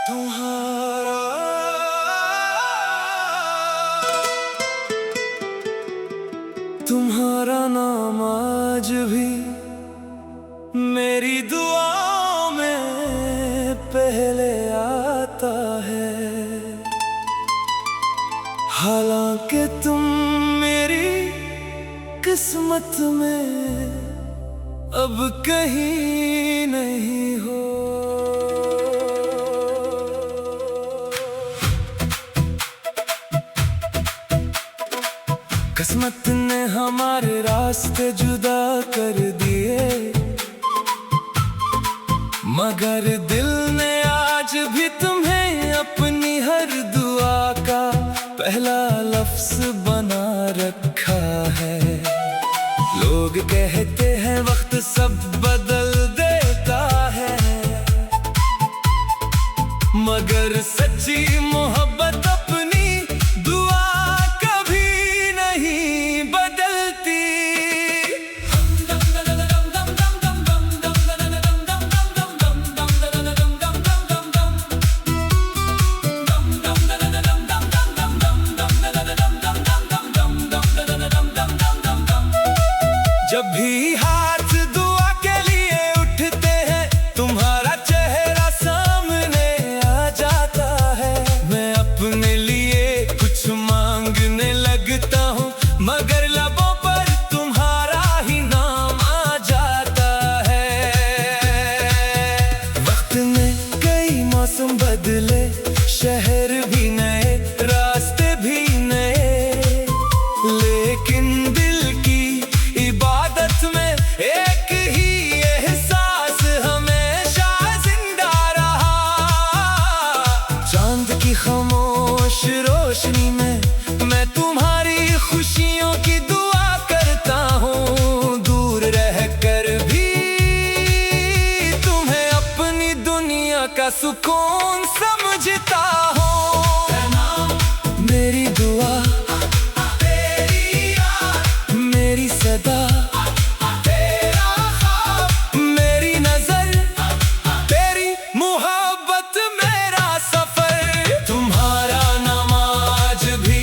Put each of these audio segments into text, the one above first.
तुम्हारा तुम्हारा नाम आज भी मेरी दुआओं में पहले आता है। हालांकि तुम मेरी किस्मत में अब कहीं नहीं हो। किस्मत ने हमारे रास्ते जुदा कर दिए, मगर दिल ने आज भी तुम्हें अपनी हर दुआ का पहला लफ्ज बना रखा है। लोग कहते हैं वक्त सब बदल देता है, मगर सच्ची मोहब्बत अपनी दुआ कभी नहीं बदलती। जब भी हाथ दुआ के लिए उठते हैं, तुम्हारा चेहरा सामने आ जाता है। मैं अपने लिए कुछ मांगने लगता हूँ, मगर लबों पर तुम्हारा ही नाम आ जाता है। वक्त में कई मौसम बदले, शहर भी नए, रास्ते भी नए, लेकिन दिल की इबादत में एक ही एहसास हमेशा जिंदा रहा। चांद की खामोश रोशनी में मैं तुम्हारी खुशियों की दुआ करता हूँ। दूर रहकर भी तुम्हें अपनी दुनिया का सुकून समझता हूँ। मेरी दुआ, तेरी याद, मेरी सदा, तेरा ख्वाब, मेरी नजर, तेरी मोहब्बत, मेरा सफर। तुम्हारा नाम आज भी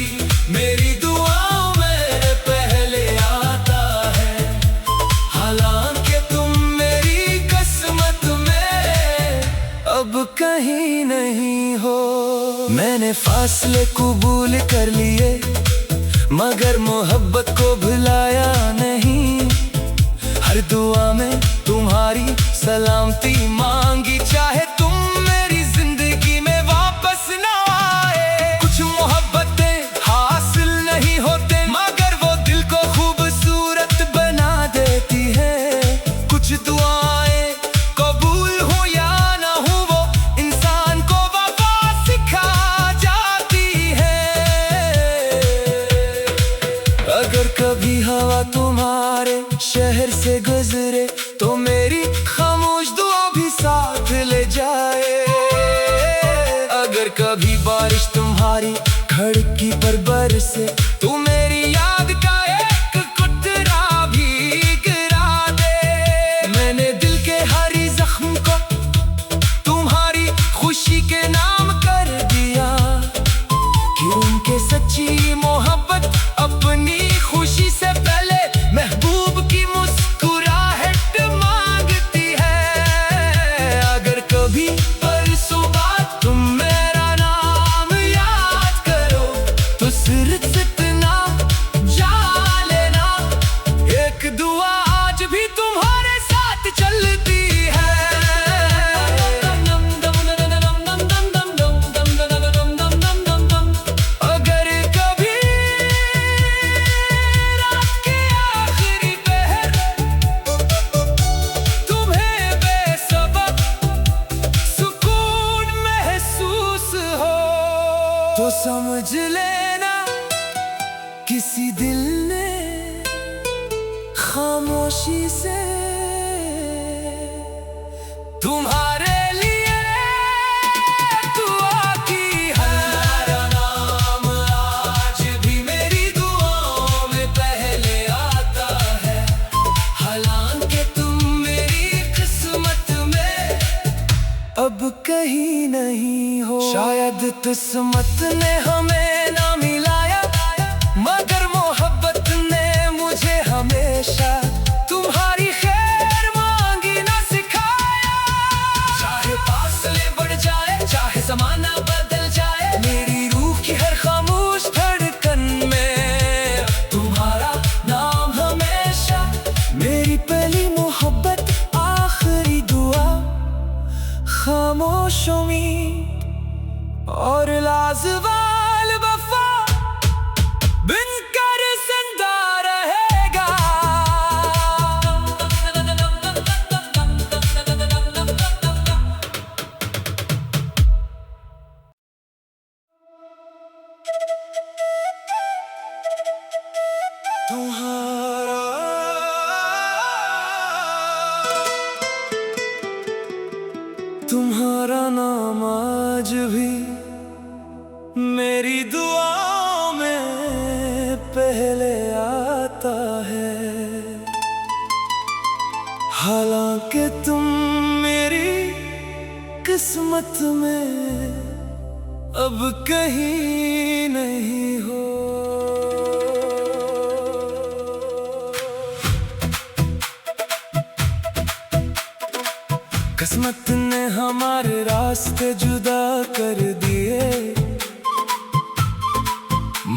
मेरी दुआओं में पहले आता है। हालांकि तुम मेरी किस्मत में अब कहीं नहीं हो। मैंने फासले कबूल कर लिए, मगर मोहब्बत को भुलाया नहीं। हर दुआ में तुम्हारी सलामती मांगी, चाहे तुम मेरी जिंदगी में वापस ना आए। कुछ मोहब्बतें हासिल नहीं होते, मगर वो दिल को खूबसूरत बना देती है। कुछ दुआएं कबूल हो या ना हो, वो इंसान को वफा सिखा जाती है। अगर कभी हवा तुम्हारे शहर से गुजरे, तो मेरी खामोश दुआ भी साथ ले जाए। अगर कभी बारिश तुम्हारी खिड़की पर बरसे, तो मेरी याद का एक कुतरा भी गिरा दे। मैंने दिल के हर जख्म को तुम्हारी खुशी के नाम कर दिया, कि उनके सच्ची मोहब्बत अपनी खुशी से पहले महबूब की मुस्कुराहट मांगती है। अगर कभी परसों बाद तुम मेरा नाम याद करो, तो सिर्फ इतना जान लेना, एक दुआ आज भी तुम्हारे साथ चलती है। अगर कभी रात के आखिरी पहर तुम्हें बेसबब सुकून महसूस हो, तो समझ लेना किसी दिल ने खामोशी से तुम्हारे लिए दुआ की है। तुम्हारा नाम आज भी मेरी दुआओं में पहले आता है। हालांकि तुम मेरी किस्मत में अब कहीं नहीं हो। शायद किस्मत ने हमें ना मिलाया, मगर मोहब्बत ने मुझे हमेशा तुम्हारी खैर मांगी ना सिखाया। चाहे फासले बढ़ जाए, चाहे ज़माना बदल जाए, मेरी रूह की हर खामोश धड़कन में तुम्हारा नाम हमेशा। मेरी पहली मोहब्बत, आखिरी दुआ, खामोश उम्मीद और लाजवाल वफा बनकर जिंदा रहेगा। तुम्हारा नाम आज भी मेरी दुआओं में पहले आता है। हालांकि तुम मेरी किस्मत में अब कहीं नहीं हो। किस्मत ने हमारे रास्ते जुदा कर दिए,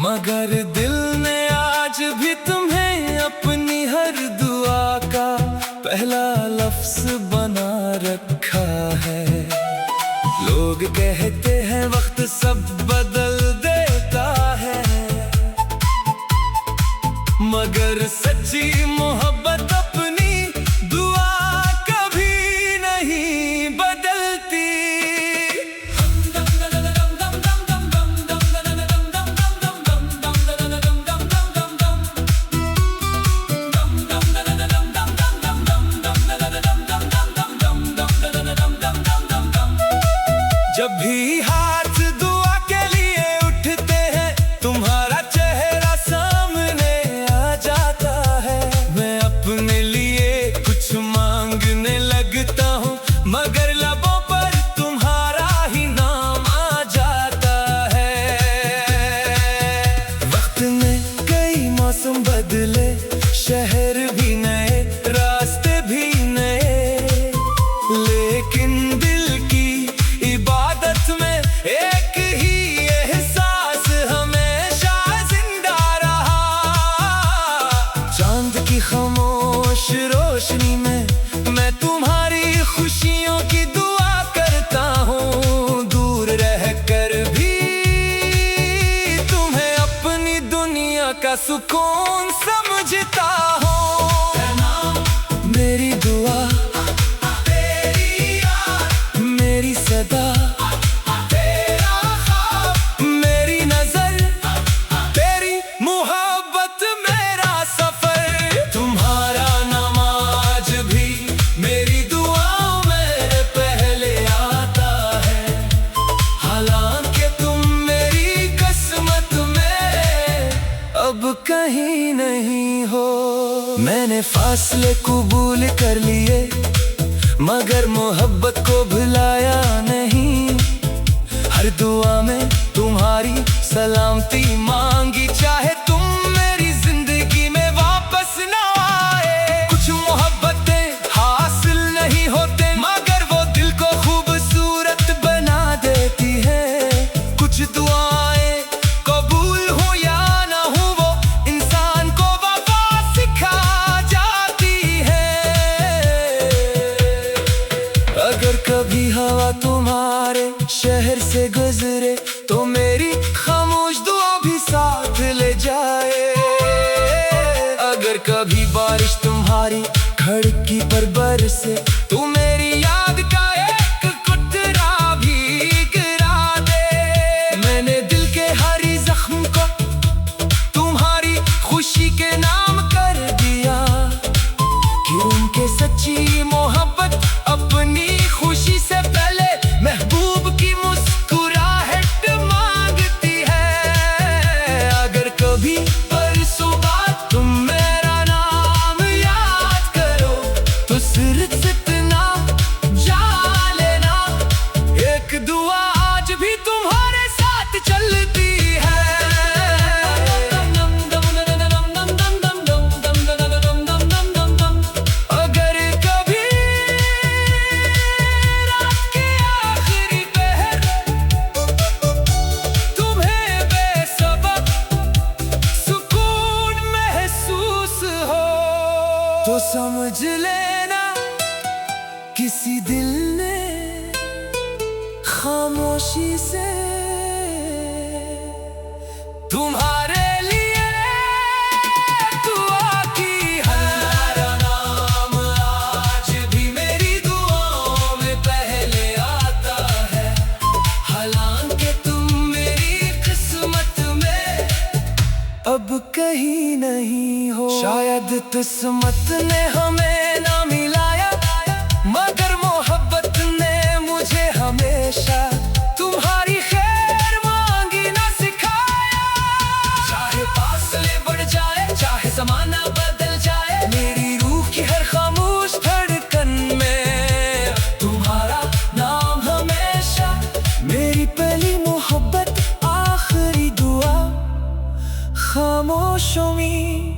मगर दिल ने आज भी तुम्हें अपनी हर दुआ का पहला लफ्ज बना रखा है। लोग कहते हैं वक्त सब बदल देता है, मगर सच्ची मोहब्बत अपनी दुआ कभी नहीं बदलती। जब भी हाथ दुआ के लिए उठते हैं, तुम्हारा चेहरा सामने आ जाता है। मैं अपने लिए कुछ मांगने लगता हूँ, मगर लबों पर तुम्हारा ही नाम आ जाता है। वक्त ने कई मौसम बदले, शहर भी नए, रास्ते भी नए, लेकिन दिल की इबादत में एक ही एहसास हमेशा जिंदा रहा। चांद की खामोश रोशनी में मैं तुम्हारी खुशियों की दुआ करता हूँ। दूर रहकर भी तुम्हें अपनी दुनिया का सुकून समझता हूँ। मेरी दुआ, तेरी याद, मेरी सदा, तेरा ख्वाब, मेरी नजर, तेरी मोहब्बत, मेरा सफर। तुम्हारा नाम आज भी मेरी दुआओं में पहले आता है। हालांकि तुम मेरी किस्मत में अब कहीं नहीं हो। मैंने फासले कबूल कर लिए, मगर मोहब्बत को भुलाया नहीं। हर दुआ में तुम्हारी सलामती मांगी, चाहे तुम मेरी जिंदगी में वापस ना आए। कुछ मोहब्बतें हासिल नहीं होते, मगर वो दिल को खूबसूरत बना देती है। कुछ दुआएं कबूल हो या ना हो, वो इंसान को वफा सिखा जाती है। अगर कभी हवा तुम्हारे शहर से गुजरे, तो मेरी खामोश दुआ भी साथ ले जाए। अगर कभी बारिश तुम्हारी खिड़की पर बरसे, तो मेरी याद का एक कतरा भी गिरा दे। मैंने दिल के हर जख्म को तुम्हारी खुशी के नाम कर दिया, कि उनके सच्ची मोहब्बत अपनी खुशी से पहले महबूब की मुस्कुराहट मांगती है। अगर कभी परसों बाद तुम मेरा नाम याद करो, तो सिर्फ इतना जान लेना, लेना। किसी दिल ने खामोशी से तुम्हारे लिए दुआ की है। तुम्हारा नाम आज भी मेरी दुआओं में पहले आता है। हालांकि तुम मेरी किस्मत में अब कहीं नहीं हो। शायद किस्मत ने हमें ना मिलाया, मगर मोहब्बत ने मुझे हमेशा तुम्हारी खैर मांगी ना सिखाया। चाहे फासले बढ़ जाए, चाहे ज़माना बदल जाए, मेरी रूह की हर खामोश धड़कन में तुम्हारा नाम हमेशा। मेरी पहली मोहब्बत, आखिरी दुआ, खामोश उम्मीद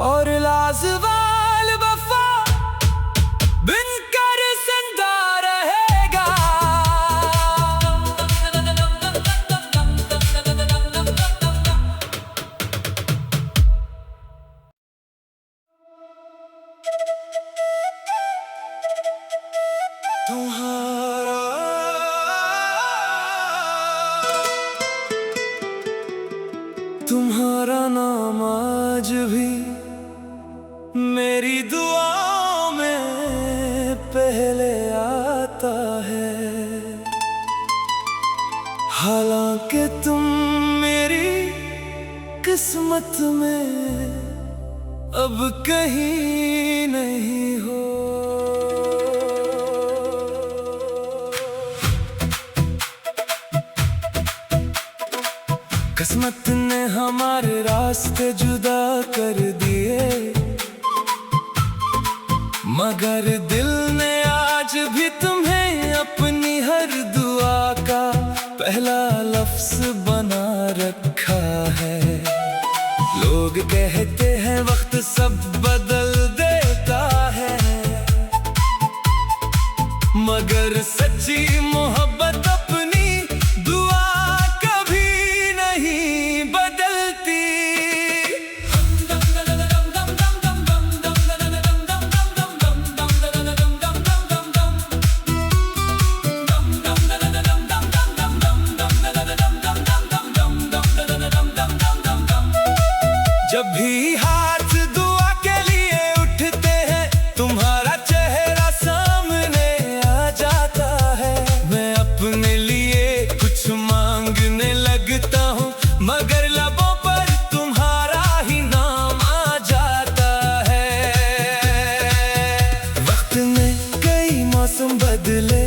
और लाजवाल वफा बनकर जिंदा रहेगा। तुम्हारा नाम आज भी मेरी दुआओं में पहले आता है। हालांकि तुम मेरी किस्मत में अब कहीं नहीं हो। किस्मत ने हमारे रास्ते जुदा कर दिए, मगर दिल ने आज भी तुम्हें अपनी हर दुआ का पहला लफ्ज बना रखा है। लोग कहते हैं वक्त सब बदल देता है, मगर सच्ची मोहब्बत अपनी दुआ कभी नहीं बदलती। जब भी हाथ दुआ के लिए उठते हैं, तुम्हारा चेहरा सामने आ जाता है। मैं अपने लिए कुछ मांगने लगता हूँ, मगर लबों पर तुम्हारा ही नाम आ जाता है। वक्त में कई मौसम बदले,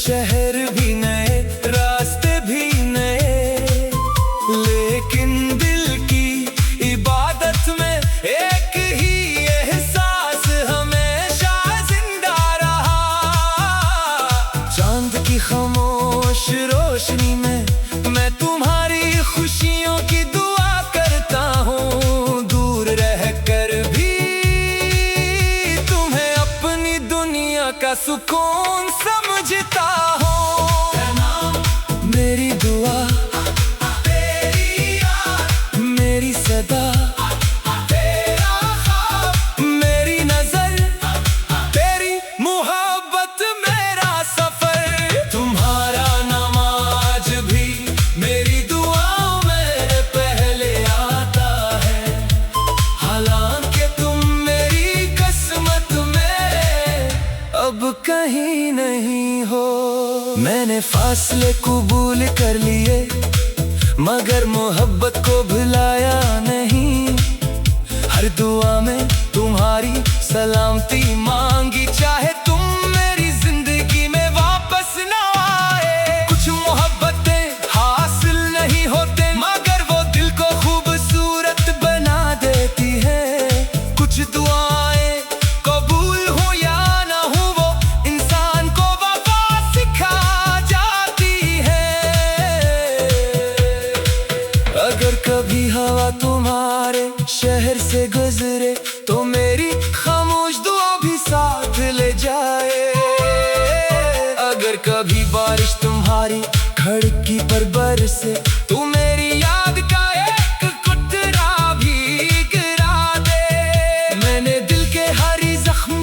शहर भी नए, रास्ते भी नए, लेकिन दिल की इबादत में एक ही एहसास हमेशा जिंदा रहा। चांद की खामोश रोशनी में मैं तुम्हारी खुशियों की दुआ करता हूँ। दूर रहकर भी तुम्हें अपनी दुनिया का सुकून समझता हूँ। मेरी दुआ, तेरी याद, मेरी सदा, तेरा ख्वाब, मेरी नजर, तेरी मोहब्बत, मेरा सफर। तुम्हारा नाम आज भी मेरी दुआओं में पहले आता है। हालांकि तुम मेरी किस्मत में अब कहीं नहीं हो। मैंने फासले कबूल कर लिए, मगर मोहब्बत को भुलाया नहीं। हर दुआ में तुम्हारी सलामती मांगी, चाहे तुम मेरी जिंदगी में वापस ना आए। कुछ मोहब्बतें हासिल नहीं होते, मगर वो दिल को खूबसूरत बना देती है। कुछ दुआएं कबूल हो या ना हो, वो इंसान को वफा सिखा जाती है। अगर कभी हवा तुम्हारे शहर से गुजरे, तो मेरी खामोश दुआ भी साथ ले जाए। अगर कभी बारिश तुम्हारी खिड़की पर बरसे, तो मेरी याद का एक कुतरा भी गिरा दे। मैंने दिल के हर जख्म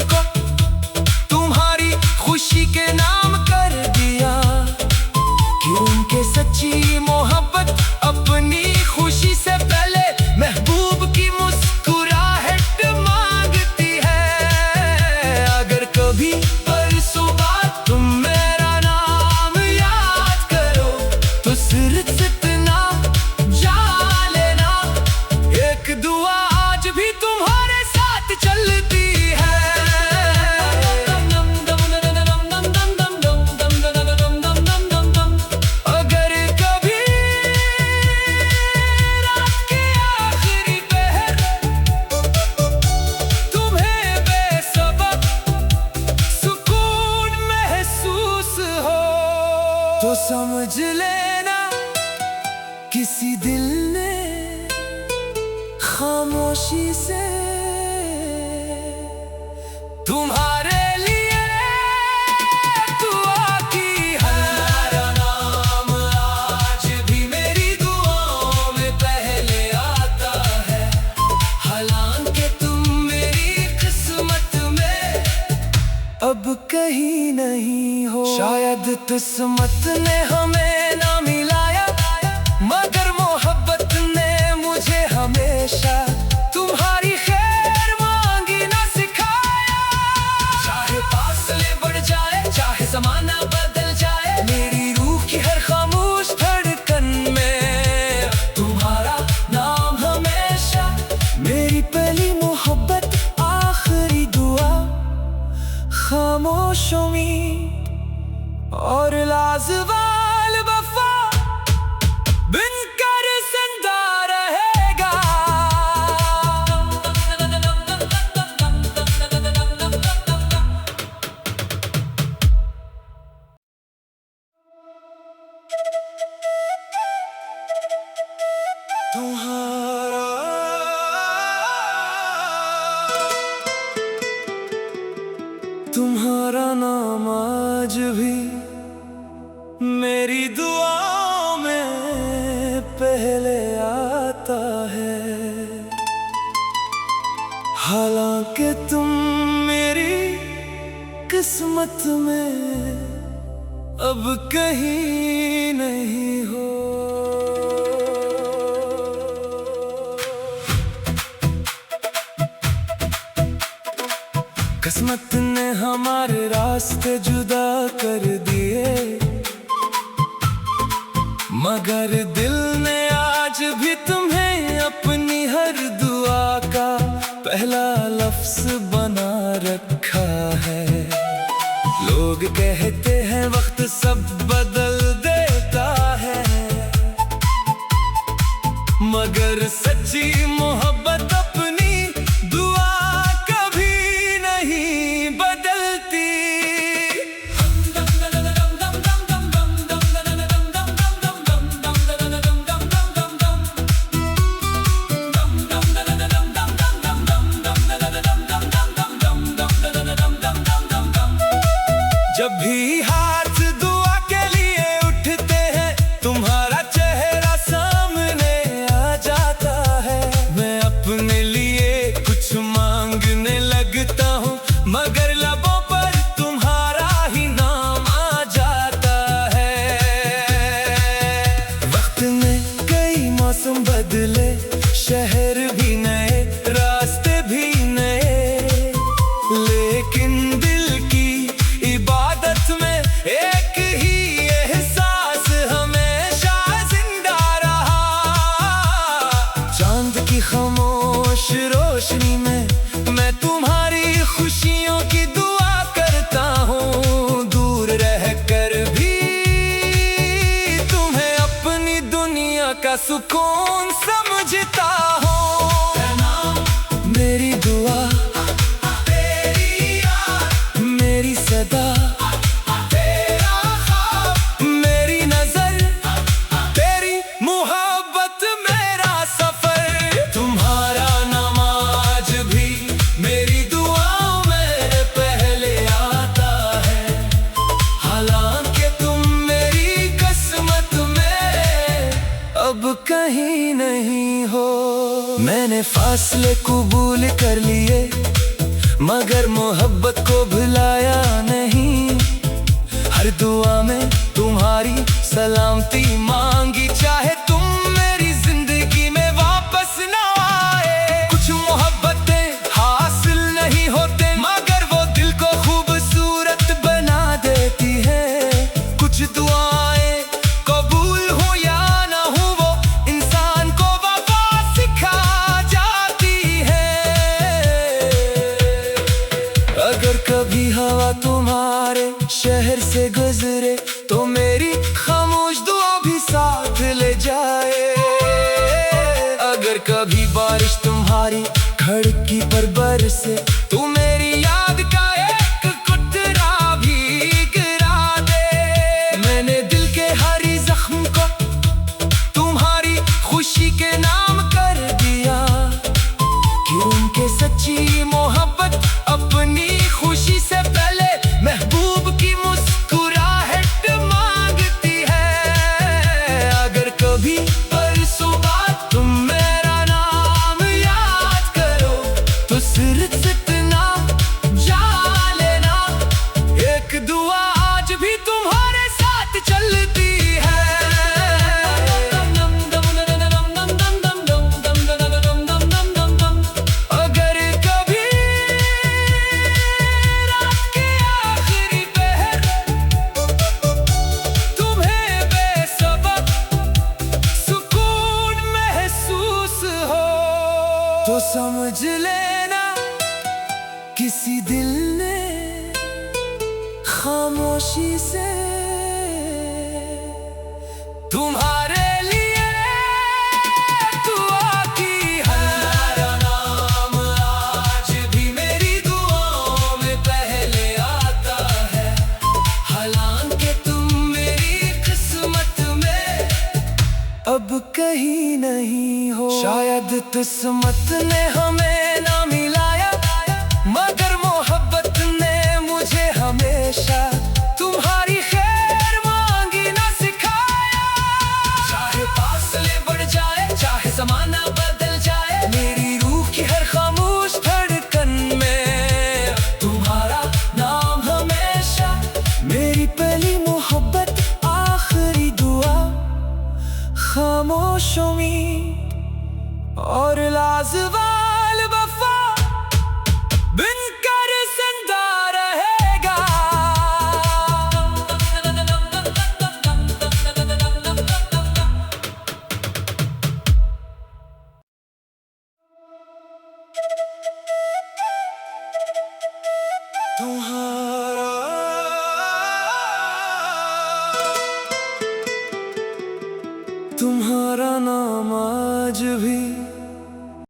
तुम्हारे लिए दुआ की है। तुम्हारा नाम आज भी मेरी दुआओं में पहले आता है। हालांकि तुम मेरी किस्मत में अब कहीं नहीं हो। शायद किस्मत ने हमें ना मिलाया, मगर मोहब्बत ने मुझे हमेशा तुम्हारी खैर मांगी ना सिखाया। चाहे फासले बढ़ जाए, चाहे ज़माना बदल जाए, मेरी रूह की हर खामोश धड़कन में तुम्हारा नाम हमेशा। मेरी पहली मोहब्बत, आखिरी दुआ, खामोश उम्मीद और लाजवाल वफा बनकर जिंदा रहेगा। तुम्हारा नाम आज भी मेरी दुआओं में पहले आता है। हालांकि तुम मेरी किस्मत में अब कहीं नहीं हो। किस्मत ने हमारे रास्ते जुदा कर दिए, मगर दिल ने आज भी तुम्हें अपनी हर दुआ का पहला लफ्ज बना रखा है। लोग कहते हैं वक्त सब बदल देता है, मगर सच्ची मोहब्बत अपनी दुआ कभी नहीं बदलती। जब भी हाथ दुआ के लिए उठते हैं, तुम्हारा चेहरा सामने आ जाता है। मैं अपने लिए कुछ मांगने लगता हूँ, मगर लबों पर तुम्हारा ही नाम आ जाता है। वक्त में कई मौसम बदले, शहर भी नए, रास्ते भी नए, लेकिन दिल की इबादत में एक ही एहसास हमेशा जिंदा रहा। चांद की खामोश रोशनी में मैं तुम्हारी खुशियों की दुआ करता हूँ। दूर रहकर भी तुम्हें अपनी दुनिया का सुकून समझता हूँ। मेरी दुआ, मेरी सदा, तेरा ख्वाब, मेरी नजर, तेरी मोहब्बत, मेरा सफर। तुम्हारा नाम आज भी मेरी दुआओं में पहले आता है। हालांकि तुम मेरी किस्मत में अब कहीं नहीं हो। मैंने फासले कबूल कर लिए, मगर मोहब्बत को भुलाया नहीं। हर दुआ में तुम्हारी सलामती मांगी, चाहे तुम मेरी जिंदगी में वापस ना आए। कुछ मोहब्बतें हासिल नहीं होते, मगर वो दिल को खूबसूरत बना देती है। कुछ दुआएं कबूल हो या ना हो, वो इंसान को वफा सिखा जाती है। अगर कभी हवा तुम्हारे शहर से गुजरे, तो मेरी खामोश दुआ भी साथ ले जाए। अगर कभी बारिश तुम्हारी खिड़की पर बरसे, तो मेरी याद का एक कतरा भी गिरा दे। मैंने दिल के हर जख्म को तुम्हारी खुशी के नाम कर दिया, कि उनके सच्ची मोहब्बत अपनी दिल ने खामोशी से तुम्हारे लिए दुआ की है। तुम्हारा नाम आज भी मेरी दुआओं में पहले आता है। हालांकि तुम मेरी किस्मत में अब कहीं नहीं हो। शायद किस्मत ने हमें ना मिलाया, मगर मोहब्बत ने मुझे हमेशा तुम्हारी खैर मांगी ना सिखाया। चाहे फासले बढ़ जाए, चाहे ज़माना बदल जाए, मेरी रूह की हर खामोश धड़कन में तुम्हारा नाम हमेशा। मेरी पहली मोहब्बत, आखिरी दुआ, खामोश उम्मीद और लाजवाल वफा बनकर जिंदा रहेगा। तुम्हारा नाम आज भी